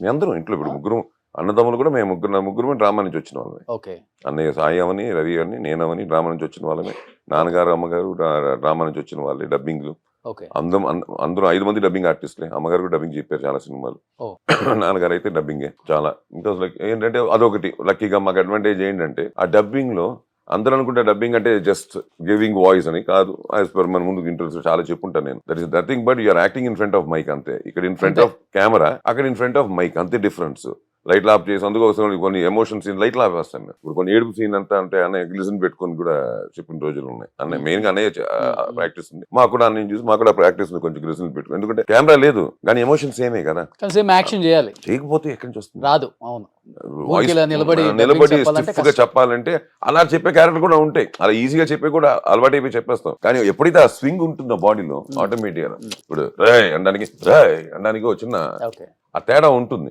మీ అందరం ఇంట్లో ఇప్పుడు ముగ్గురు అన్నదమ్ములు కూడా మేము ముగ్గురు డ్రామా నుంచి వచ్చిన వాళ్ళమే. ఓకే. అన్నయ్య సాయి అవని, రవి అని, నేనవని డ్రామా నుంచి వచ్చిన వాళ్ళమే. నాన్నగారు అమ్మగారు డ్రామా నుంచి వచ్చిన వాళ్ళే. డబ్బింగ్లు ఓకే. అందరూ 5 మంది డబ్బింగ్ ఆర్టిస్టులే. అమ్మగారు కూడా డబ్బింగ్ చెప్పారు చాలా సినిమాలు. ఓ. నాన్నగారు అయితే డబ్బింగే చాలా. ఇంకా ఏంటంటే అదొకటి లక్కీగా మాకు అడ్వాంటేజ్ ఏంటంటే ఆ డబ్బింగ్ లో అందరూ అనుకుంటే డబ్బింగ్ అంటే జస్ట్ గివింగ్ వాయిస్ అని కాదు. యాజ్ పర్ మన ముందు ఇంటర్వ్యూస్ చాలా చెప్పుంటాను నేను. That is nothing but your acting in front of mic అంతే. ఇక్కడ ఇన్ ఫ్రంట్ ఆఫ్ కెమెరా, అక్కడ ఇన్ ఫ్రంట్ ఆఫ్ మైక్ అంతే డిఫరెన్స్. లైట్లు ఆఫ్ చేసి అందుకోసం కొన్ని ఎమోషన్ సీన్ లైట్లు ఆఫ్ వేస్తాను. ఇప్పుడు కొన్ని ఏడుపు సీన్ అంతా అంటే అన్నయ్య గ్లిజన్ పెట్టుకొని కూడా చెప్పిన రోజులు ఉన్నాయి. అన్నయ్య మెయిన్ గా అన్నయ్య ప్రాక్టీస్ ఉంది. మాకు కూడా అన్నయ్య చూసి మాకు కూడా ప్రాక్టీస్ ఉంది కొంచెం గ్లిజన్ పెట్టుకుని. ఎందుకంటే కెమెరా లేదు కానీ ఎమోషన్స్ ఏమే కదా. సేమ్ యాక్షన్ చేయాలి. చేయకపోతే ఎక్కడి నుంచి వస్తుంది? రాదు. అవును. వాయిస్ నిలబడి స్టిఫ్ గా చెప్పాలంటే అలా చెప్పే క్యారెక్టర్ కూడా ఉంటాయి. అలా ఈజీగా చెప్పే కూడా అలవాటు అయిపోయి చెప్పేస్తాం. కానీ ఎప్పుడైతే ఆ స్వింగ్ ఉంటుందో బాడీలో ఆటోమేటిక్ గా ఇప్పుడు రాయ్ అనడానికి చిన్న ఆ తేడా ఉంటుంది.